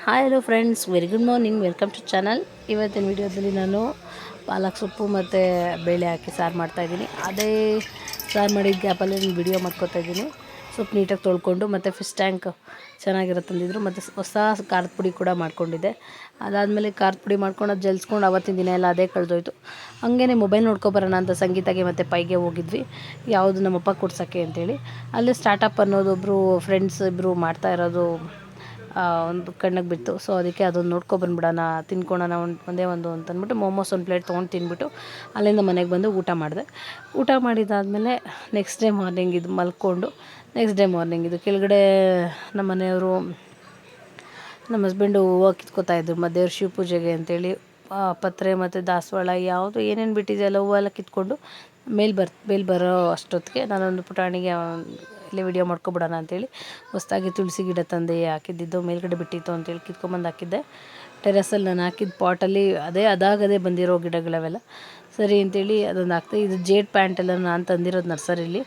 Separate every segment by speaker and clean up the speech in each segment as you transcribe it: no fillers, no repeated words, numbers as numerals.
Speaker 1: Hi hello friends, very good morning, welcome to channel. ಇವತ್ತಿನ ವಿಡಿಯೋದಲ್ಲಿ ನಾನು ಪಾಲಕ್ ಸೊಪ್ಪು ಮತ್ತು ಬೇಳೆ ಹಾಕಿ ಸಾರು ಮಾಡ್ತಾಯಿದ್ದೀನಿ. ಅದೇ ಸಾರು ಮಾಡಿದ ಗ್ಯಾಪಲ್ಲಿ ನಾನು ವಿಡಿಯೋ ಮಾಡ್ಕೊತಾಯಿದ್ದೀನಿ. ಸೊಪ್ಪು ನೀಟಾಗಿ ತೊಳ್ಕೊಂಡು ಮತ್ತು ಫಿಶ್ ಟ್ಯಾಂಕ್ ಚೆನ್ನಾಗಿರೋ ತಂದಿದ್ರು, ಮತ್ತು ಹೊಸ ಖಾರದ ಪುಡಿ ಕೂಡ ಮಾಡ್ಕೊಂಡಿದ್ದೆ. ಅದಾದಮೇಲೆ ಖಾರದ ಪುಡಿ ಮಾಡ್ಕೊಂಡು ಅದು ಜಲ್ಸ್ಕೊಂಡು ಅವತ್ತಿನ ದಿನ ಎಲ್ಲ ಅದೇ ಕಳೆದೋಯ್ತು. ಹಂಗೇ ಮೊಬೈಲ್ ನೋಡ್ಕೊಬರೋಣ ಅಂತ ಸಂಗೀತಗೆ ಮತ್ತು ಪೈಗೆ ಹೋಗಿದ್ವಿ, ಯಾವುದು ನಮ್ಮಪ್ಪ ಕೊಡ್ಸೋಕ್ಕೆ ಅಂತೇಳಿ. ಅಲ್ಲಿ ಸ್ಟಾರ್ಟಪ್ ಅನ್ನೋದೊಬ್ಬರು ಫ್ರೆಂಡ್ಸ್ ಇಬ್ಬರು ಮಾಡ್ತಾ ಇರೋದು ಒಂದು ಕಣ್ಣಿಗೆ ಬಿತ್ತು. ಸೊ ಅದಕ್ಕೆ ಅದನ್ನು ನೋಡ್ಕೊಬಂದ್ಬಿಡೋಣ, ತಿನ್ಕೊಳ್ಳೋಣ ಒಂದೇ ಒಂದು ಅಂತಂದ್ಬಿಟ್ಟು ಮೋಮೋಸ್ ಒಂದು ಪ್ಲೇಟ್ ತೊಗೊಂಡು ತಿಂದ್ಬಿಟ್ಟು ಅಲ್ಲಿಂದ ಮನೆಗೆ ಬಂದು ಊಟ ಮಾಡಿದೆ. ಊಟ ಮಾಡಿದಾದಮೇಲೆ ನೆಕ್ಸ್ಟ್ ಡೇ ಮಾರ್ನಿಂಗ್ ಇದು ಮಲ್ಕೊಂಡು ನೆಕ್ಸ್ಟ್ ಡೇ ಮಾರ್ನಿಂಗ್ ಇದು ಕೆಳಗಡೆ ನಮ್ಮ ಮನೆಯವರು, ನಮ್ಮ ಹಸ್ಬೆಂಡು ಹೂವು ಕಿತ್ಕೋತಾಯಿದ್ರು ದೇವ್ರ ಶಿವ ಪೂಜೆಗೆ ಅಂತೇಳಿ. ಪತ್ರೆ ಮತ್ತು ದಾಸವಾಳ ಯಾವುದು ಏನೇನು ಬಿಟ್ಟಿದೆಯಲ್ಲ ಹೂವೆಲ್ಲ ಕಿತ್ಕೊಂಡು ಮೇಲೆ ಬರೋ ಅಷ್ಟೊತ್ತಿಗೆ ನಾನೊಂದು ಪುಟಾಣಿಗೆ ಇಲ್ಲಿ ವಿಡಿಯೋ ಮಾಡ್ಕೊಬಿಡೋಣ ಅಂತೇಳಿ ಹೊಸದಾಗಿ ತುಳಸಿ ಗಿಡ ತಂದು ಹಾಕಿದ್ದಿದ್ದು ಮೇಲ್ಗಡೆ ಬಿಟ್ಟಿತ್ತು ಅಂತೇಳಿ ಕಿತ್ಕೊಂಬಂದು ಹಾಕಿದ್ದೆ. ಟೆರೆಸಲ್ಲಿ ನಾನು ಹಾಕಿದ ಪಾಟಲ್ಲಿ ಅದಾಗದೇ ಬಂದಿರೋ ಗಿಡಗಳವೆಲ್ಲ ಸರಿ ಅಂತೇಳಿ ಅದೊಂದು ಹಾಕ್ತೆ. ಇದು ಜೇಡ್ ಪ್ಯಾಂಟೆಲ್ಲ ನಾನು ತಂದಿರೋದು ನರ್ಸರಿಲಿ,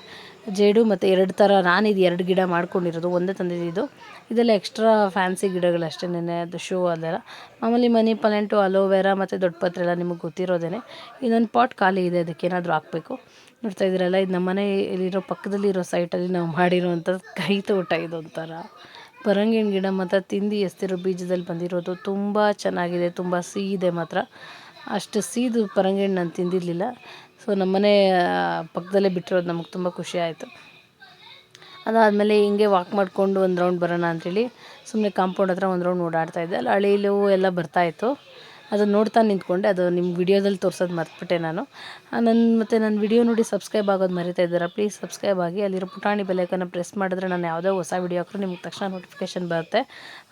Speaker 1: ಜೇಡು ಮತ್ತು 2 ಥರ. ನಾನಿದು 2 ಗಿಡ ಮಾಡ್ಕೊಂಡಿರೋದು, ಒಂದೇ ತಂದಿದ್ದು. ಇದೆಲ್ಲ ಎಕ್ಸ್ಟ್ರಾ ಫ್ಯಾನ್ಸಿ ಗಿಡಗಳಷ್ಟೇ, ಅದು ಶೋ ಅದೆಲ್ಲ. ಮಾಮೂಲಿ ಮನಿ ಪ್ಲಾಂಟು, ಅಲೋವೆರಾ ಮತ್ತು ದೊಡ್ಡ ಪತ್ರೆ ಎಲ್ಲ ನಿಮಗೆ ಗೊತ್ತಿರೋದೇ. ಇನ್ನೊಂದು ಪಾಟ್ ಖಾಲಿ ಇದೆ, ಅದಕ್ಕೇನಾದರೂ ಹಾಕಬೇಕು. ನೋಡ್ತಾ ಇದ್ದೀರಲ್ಲ, ಇದು ನಮ್ಮ ಮನೆಯಲ್ಲಿರೋ ಪಕ್ಕದಲ್ಲಿರೋ ಸೈಟಲ್ಲಿ ನಾವು ಮಾಡಿರೋವಂಥ ಕೈ ತೋಟ. ಇದೊಂಥರ ಪರಂಗಿನ ಗಿಡ ಮಾತ್ರ ತಿಂದು ಎಸ್ತಿರೋ ಬೀಜದಲ್ಲಿ ಬಂದಿರೋದು, ತುಂಬ ಚೆನ್ನಾಗಿದೆ, ತುಂಬ ಸಿಹಿದೆ ಮಾತ್ರ. ಅಷ್ಟು ಸಿಹಿದು ಪರಂಗಿನ ನಾನು ತಿಂದಿರಲಿಲ್ಲ. ಸೊ ನಮ್ಮನೆ ಪಕ್ಕದಲ್ಲೇ ಬಿಟ್ಟಿರೋದು ನಮಗೆ ತುಂಬ ಖುಷಿ ಆಯಿತು. ಅದಾದಮೇಲೆ ಹಿಂಗೆ ವಾಕ್ ಮಾಡಿಕೊಂಡು ಒಂದು ರೌಂಡ್ ಬರೋಣ ಅಂಥೇಳಿ ಸುಮ್ಮನೆ ಕಾಂಪೌಂಡ್ ಹತ್ರ ಒಂದು ರೌಂಡ್ ಓಡಾಡ್ತಾಯಿದ್ದೆ. ಅಲ್ಲಿ ಅಳಿಲು ಎಲ್ಲ ಬರ್ತಾಯಿತ್ತು, ಅದನ್ನು ನೋಡ್ತಾ ನಿಂತ್ಕೊಂಡೆ. ಅದು ನಿಮ್ಮ ವಿಡಿಯೋದಲ್ಲಿ ತೋರ್ಸೋದು ಮರ್ತ್ಬಿಟ್ಟೆ ನಾನು. ಮತ್ತು ನನ್ನ ವಿಡಿಯೋ ನೋಡಿ ಸಬ್ಸ್ಕ್ರೈಬ್ ಆಗೋದು ಮರಿತಾ ಇದ್ದೀರಾ, ಪ್ಲೀಸ್ ಸಬ್ಸ್ಕ್ರೈಬ್ ಆಗಿ. ಅಲ್ಲಿರೋ ಪುಟಾಣಿ ಬೆಲ್ಲೈಕನ್ನ ಪ್ರೆಸ್ ಮಾಡಿದ್ರೆ ನಾನು ಯಾವುದೋ ಹೊಸ ವಿಡಿಯೋ ಹಾಕಿದ್ರು ನಿಮ್ಗೆ ತಕ್ಷಣ ನೋಟಿಫಿಕೇಷನ್ ಬರುತ್ತೆ.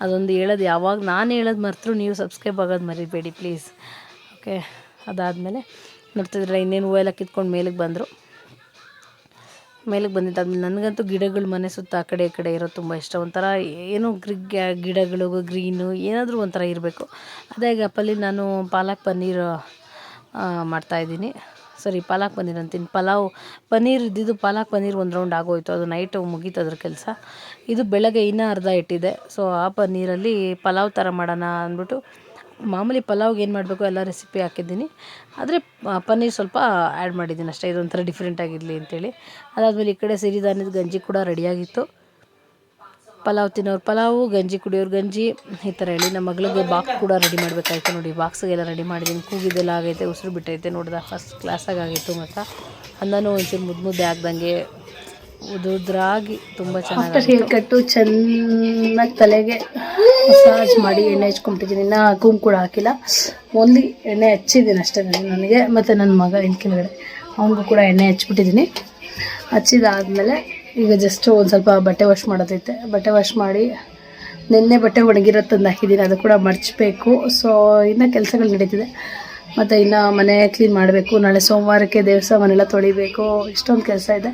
Speaker 1: ಅದೊಂದು ಹೇಳೋದು, ಯಾವಾಗ ನಾನು ಹೇಳೋದು ಮರೆತರೂ ನೀವು ಸಬ್ಸ್ಕ್ರೈಬ್ ಆಗೋದು ಮರಿಬೇಡಿ ಪ್ಲೀಸ್, ಓಕೆ. ಅದಾದಮೇಲೆ ನೋಡ್ತಿದ್ರೆ ಇನ್ನೇನು ಹೂವೆಲ್ಲ ಕಿತ್ಕೊಂಡು ಮೇಲಕ್ಕೆ ಬಂದಿದ್ದಾದ್ಮೇಲೆ ನನಗಂತೂ ಗಿಡಗಳು ಮನೆ ಸುತ್ತ ಆ ಕಡೆ ಈ ಕಡೆ ಇರೋದು ತುಂಬ ಇಷ್ಟ. ಒಂಥರ ಏನೋ ಗಿಡಗಳು ಗ್ರೀನು ಏನಾದರೂ ಒಂಥರ ಇರಬೇಕು. ಅದೇ ಗ್ಯಾಪಲ್ಲಿ ನಾನು ಪಾಲಕ್ ಪನ್ನೀರ್ ಮಾಡ್ತಾಯಿದ್ದೀನಿ. ಪಾಲಕ್ ಪನ್ನೀರ್ ಅಂತೀನಿ, ಪನ್ನೀರ್ ಇದ್ದಿದ್ದು ಪಾಲಕ್ ಪನ್ನೀರ್ ಒಂದು ರೌಂಡ್ ಆಗೋಯ್ತು. ಅದು ನೈಟು ಮುಗೀತು ಅದ್ರ ಕೆಲಸ. ಇದು ಬೆಳಗ್ಗೆ ಇನ್ನೂ ಅರ್ಧ ಇಟ್ಟಿದೆ. ಸೊ ಆ ಪನ್ನೀರಲ್ಲಿ ಪಲಾವ್ ಥರ ಮಾಡೋಣ ಅಂದ್ಬಿಟ್ಟು, ಮಾಮೂಲಿ ಪಲಾವ್ಗೆ ಏನು ಮಾಡಬೇಕು ಎಲ್ಲ ರೆಸಿಪಿ ಹಾಕಿದ್ದೀನಿ, ಆದರೆ ಪನ್ನೀರ್ ಸ್ವಲ್ಪ ಆ್ಯಡ್ ಮಾಡಿದ್ದೀನಿ ಅಷ್ಟೇ, ಇದೊಂಥರ ಡಿಫ್ರೆಂಟಾಗಿರಲಿ ಅಂತೇಳಿ. ಅದಾದಮೇಲೆ ಈ ಕಡೆ ಸಿರಿಧಾನ್ಯದ ಗಂಜಿ ಕೂಡ ರೆಡಿಯಾಗಿತ್ತು. ಪಲಾವ್ ತಿನ್ನೋರು ಪಲಾವು, ಗಂಜಿ ಕುಡಿಯೋರು ಗಂಜಿ, ಈ ಥರ ಹೇಳಿ. ನಮ್ಮ ಮಗಳಿಗೆ ಬಾಕ್ಸ್ ಕೂಡ ರೆಡಿ ಮಾಡಬೇಕಾಯ್ತು. ನೋಡಿ, ಬಾಕ್ಸಿಗೆಲ್ಲ ರೆಡಿ ಮಾಡಿದ್ದೀನಿ. ಕೂಗಿದ್ದೆಲ್ಲ ಆಗೈತೆ, ಉಸಿರು ಬಿಟ್ಟೈತೆ, ನೋಡ್ದೆ ಫಸ್ಟ್ ಕ್ಲಾಸಾಗಿ ಆಗಿತ್ತು. ಮತ್ತು ಅನ್ನನೂ ಒಂಚೂರು ಮುದ್ದೆ ಆಗ್ದಂಗೆ ಉದುರಾಗಿ ತುಂಬ ಚೆನ್ನಾಗಿ ಹೇರ್ ಕಟ್ಟು ಚೆನ್ನಾಗಿ ತಲೆಗೆ ಮಸಾಜ್ ಮಾಡಿ ಎಣ್ಣೆ ಹಚ್ಕೊಂಬಿಟ್ಟಿದ್ದೀನಿ. ಇನ್ನೂ ಕೂಮ್ ಕೂಡ ಹಾಕಿಲ್ಲ, ಓನ್ಲಿ ಎಣ್ಣೆ ಹಚ್ಚಿದ್ದೀನಿ ಅಷ್ಟೇ ನನಗೆ. ಮತ್ತು ನನ್ನ ಮಗ ಇಲ್ಲಿ ಕೆಳಗಡೆ ಅವನಿಗೂ ಕೂಡ ಎಣ್ಣೆ ಹಚ್ಬಿಟ್ಟಿದ್ದೀನಿ. ಹಚ್ಚಿದಾದಮೇಲೆ ಈಗ ಜಸ್ಟ್ ಒಂದು ಸ್ವಲ್ಪ ಬಟ್ಟೆ ವಾಶ್ ಮಾಡೋದೈತೆ. ಬಟ್ಟೆ ವಾಶ್ ಮಾಡಿ ನಿನ್ನೆ ಬಟ್ಟೆ ಒಣಗಿರೋ ತಂದು ಹಾಕಿದ್ದೀನಿ, ಅದು ಕೂಡ ಮಡಚಬೇಕು. ಸೊ ಇನ್ನೂ ಕೆಲಸಗಳು ನಡೀತಿದೆ. ಮತ್ತು ಇನ್ನು ಮನೆ ಕ್ಲೀನ್ ಮಾಡಬೇಕು. ನಾಳೆ ಸೋಮವಾರಕ್ಕೆ ದೇವಸ್ಥಾನನೆಲ್ಲ ತೊಳಿಬೇಕು. ಇಷ್ಟೊಂದು ಕೆಲಸ ಇದೆ,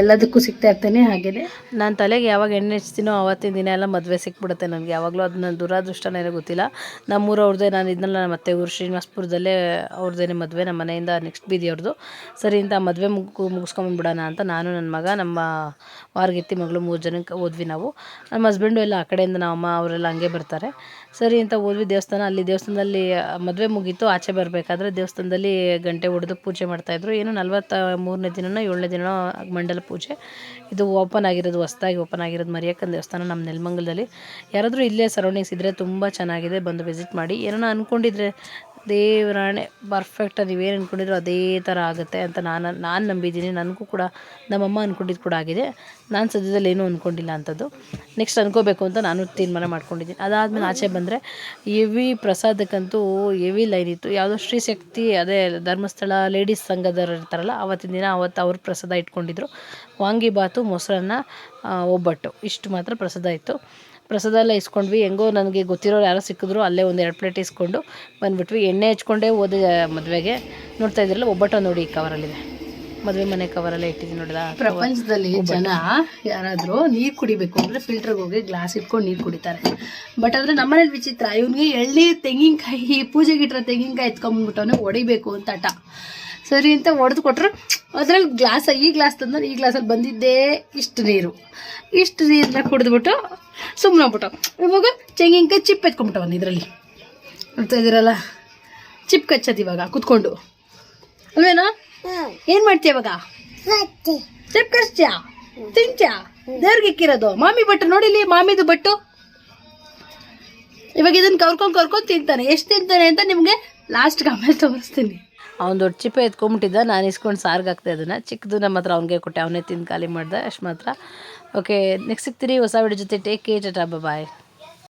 Speaker 1: ಎಲ್ಲದಕ್ಕೂ ಸಿಗ್ತಾ ಇರ್ತೀನಿ. ಹಾಗೆಯೇ ನಾನು ತಲೆಗೆ ಯಾವಾಗ ಎಣ್ಣೆ ಹಚ್ತೀನೋ ಆವತ್ತಿನ ದಿನ ಎಲ್ಲ ಮದುವೆ ಸಿಕ್ಬಿಡುತ್ತೆ ನನಗೆ. ಯಾವಾಗಲೂ ಅದು ನನ್ನ ದುರಾದೃಷ್ಟನೇನೋ ಗೊತ್ತಿಲ್ಲ. ನಮ್ಮೂರು ಅವ್ರದ್ದೇ, ನಾನು ಇದನ್ನೆಲ್ಲ ನಮ್ಮ ಅತ್ತೆ ಊರು ಶ್ರೀನಿವಾಸಪುರದಲ್ಲೇ ಅವ್ರದ್ದೇ ಮದುವೆ, ನಮ್ಮ ಮನೆಯಿಂದ ನೆಕ್ಸ್ಟ್ ಬೀದಿ ಅವ್ರದ್ದು. ಸರಿ ಅಂತ ಮದುವೆ ಮುಗಿಸ್ಕೊಂಬಂದ್ಬಿಡೋಣ ಅಂತ ನಾನು, ನನ್ನ ಮಗ, ನಮ್ಮ ವಾರ್ಗಿತ್ತಿ ಮಗಳು 3 ಜನಕ್ಕೆ ಹೋದ್ವಿ ನಾವು. ನಮ್ಮ ಹಸ್ಬೆಂಡು ಎಲ್ಲ ಆ ಕಡೆಯಿಂದ ನಮ್ಮ ಅಮ್ಮ ಅವರೆಲ್ಲ ಹಂಗೆ ಬರ್ತಾರೆ. ಸರಿ ಅಂತ ಹೋದ್ವಿ ದೇವಸ್ಥಾನ. ಅಲ್ಲಿ ದೇವಸ್ಥಾನದಲ್ಲಿ ಮದುವೆ ಮುಗೀತು. ಆಚೆ ಬರಬೇಕಾದ್ರೆ ದೇವಸ್ಥಾನದಲ್ಲಿ ಗಂಟೆ ಹೊಡೆದು ಪೂಜೆ ಮಾಡ್ತಾಯಿದ್ರು. ಏನು 43ನೇ ದಿನನೋ 7ನೇ ದಿನನೋ ಮಂಡಲ ಪೂಜೆ. ಇದು ಓಪನ್ ಆಗಿರೋದು, ಹೊಸದಾಗಿ ಓಪನ್ ಆಗಿರೋದು ಮರಿಯಕ್ಕನ ದೇವಸ್ಥಾನ ನಮ್ಮ ನೆಲಮಂಗಲದಲ್ಲಿ. ಯಾರಾದರೂ ಇಲ್ಲೇ ಸರೌಂಡಿಂಗ್ಸ್ ಇದ್ದರೆ ತುಂಬ ಚೆನ್ನಾಗಿದೆ, ಬಂದು ವಿಸಿಟ್ ಮಾಡಿ. ಏನೋ ಅಂದ್ಕೊಂಡಿದ್ರೆ ದೇವರಾಣೆ ಪರ್ಫೆಕ್ಟಾಗಿ ನೀವೇನು ಅಂದ್ಕೊಂಡಿದ್ರು ಅದೇ ಥರ ಆಗುತ್ತೆ ಅಂತ ನಾನು ನಂಬಿದ್ದೀನಿ. ನನಗೂ ಕೂಡ ನಮ್ಮಮ್ಮ ಅಂದ್ಕೊಂಡಿದ್ದು ಕೂಡ ಆಗಿದೆ. ನಾನು ಸದ್ಯದಲ್ಲಿ ಏನೂ ಅಂದ್ಕೊಂಡಿಲ್ಲ ಅಂಥದ್ದು. ನೆಕ್ಸ್ಟ್ ಅನ್ಕೋಬೇಕು ಅಂತ ನಾನು ತೀರ್ಮಾನ ಮಾಡ್ಕೊಂಡಿದ್ದೀನಿ. ಅದಾದಮೇಲೆ ಆಚೆ ಬಂದರೆ ಹೆವಿ ಪ್ರಸಾದಕ್ಕಂತೂ ಹೆವಿ ಲೈನ್ ಇತ್ತು. ಯಾವುದೋ ಶ್ರೀಶಕ್ತಿ, ಅದೇ ಧರ್ಮಸ್ಥಳ ಲೇಡೀಸ್ ಸಂಘದವ್ರು ಇರ್ತಾರಲ್ಲ, ಆವತ್ತಿನ ದಿನ ಅವ್ರ ಪ್ರಸಾದ ಇಟ್ಕೊಂಡಿದ್ರು. ವಾಂಗಿಬಾತು, ಮೊಸರನ್ನ, ಒಬ್ಬಟ್ಟು, ಇಷ್ಟು ಮಾತ್ರ ಪ್ರಸಾದ ಇತ್ತು. ಪ್ರಸಾದ ಎಲ್ಲ ಇಸ್ಕೊಂಡ್ವಿ. ಹೆಂಗೋ ನನಗೆ ಗೊತ್ತಿರೋರು ಯಾರೋ ಸಿಕ್ಕಿದ್ರು, ಅಲ್ಲೇ 1-2 ಪ್ಲೇಟ್ ಇಸ್ಕೊಂಡು ಬಂದುಬಿಟ್ವಿ. ಎಣ್ಣೆ ಹಚ್ಕೊಂಡೇ ಹೋದೆ ಮದುವೆಗೆ. ನೋಡ್ತಾ ಇದ್ರಲ್ಲ, ಒಬ್ಬಟ್ಟು ನೋಡಿ ಈ ಕವರಲ್ಲಿದೆ, ಮದುವೆ ಮನೆ ಕವರಲ್ಲೇ ಇಟ್ಟಿದ್ದೀನಿ ನೋಡಿದ. ಪ್ರಪಂಚದಲ್ಲಿ ಜನ ಯಾರಾದರೂ ನೀರು ಕುಡಿಬೇಕು ಅಂದರೆ ಫಿಲ್ಟ್ರಿಗೆ ಹೋಗಿ ಗ್ಲಾಸ್ ಇಟ್ಕೊಂಡು ನೀರು ಕುಡಿತಾರೆ. ಬಟ್ ಆದರೆ ನಮ್ಮನೇಲಿ ವಿಚಿತ್ರ, ಇವನಿಗೆ ಎಳ್ನೀರು, ತೆಂಗಿನಕಾಯಿ, ಪೂಜೆಗಿಟ್ಟಿರೋ ತೆಂಗಿನಕಾಯಿ ಎತ್ಕೊಂಡ್ಬಿಟ್ಟವನೇ ಹೊಡಿಬೇಕು ಅಂತ ಹಠ. ಸರಿ ಅಂತ ಹೊಡೆದು ಕೊಟ್ಟರು. ಅದ್ರಲ್ಲಿ ಈ ಗ್ಲಾಸ್ ತಂದ್ರೆ ಈ ಗ್ಲಾಸಲ್ಲಿ ಬಂದಿದ್ದೇ ಇಷ್ಟು ನೀರನ್ನ ಕುಡಿದ್ಬಿಟ್ಟು ಸುಮ್ಮನಾಗ್ಬಿಟ್ಟು. ಇವಾಗ ತೆಂಗಿನಕಾಯಿ ಚಿಪ್ ಎತ್ಕೊಂಡ್ಬಿಟ್ಟವನು ಇದರಲ್ಲಿ ನೋಡ್ತಾ ಇದ್ದೀರಲ್ಲ, ಚಿಪ್ ಕಚ್ಚೋದು ಇವಾಗ ಕುತ್ಕೊಂಡು ಅಲ್ವೇನೋ. ಏನು ಮಾಡ್ತೀಯ ಇವಾಗ? ಚಿಪ್ ಕಚ್ಚ್ಯಾ ತಿಂತ್ಯಾ? ದೇವ್ರಿಗೆ ಇಕ್ಕಿರೋದು ಮಾಮಿ ಬಟ್ಟು ನೋಡಿಲಿ, ಮಾಮಿದು ಬಟ್ಟು. ಇವಾಗ ಇದನ್ನು ಕರ್ಕೊಂಡು ತಿಂತಾನೆ. ಎಷ್ಟು ತಿಂತಾನೆ ಅಂತ ನಿಮಗೆ ಲಾಸ್ಟ್ಗೆ ಆಮೇಲೆ ತೋರಿಸ್ತೀನಿ. ಅವ್ನು ದೊಡ್ಡ ಚಿಪ್ಪೆ ಎತ್ಕೊಂಬಿಟ್ಟಿದ್ದ, ನಾನು ಇಸ್ಕೊಂಡು ಸಾರ್ಗೆ ಹಾಕ್ತೆ ಅದನ್ನು. ಚಿಕ್ಕದು ನಮ್ಮ ಹತ್ರ ಅವ್ನಿಗೆ ಕೊಟ್ಟೆ, ಅವನೇ ತಿಂದು ಖಾಲಿ ಮಾಡ್ದೆ ಅಷ್ಟು ಮಾತ್ರ. ಓಕೆ, ನೆಕ್ಸ್ಟ್ ಸಿಗ್ತೀರಿ ಹೊಸ ವಿಡಿಯೋ ಜೊತೆ. ಟೇಕ್ ಕೇರ್, ಟಾಟಾ, ಬಾಯ್.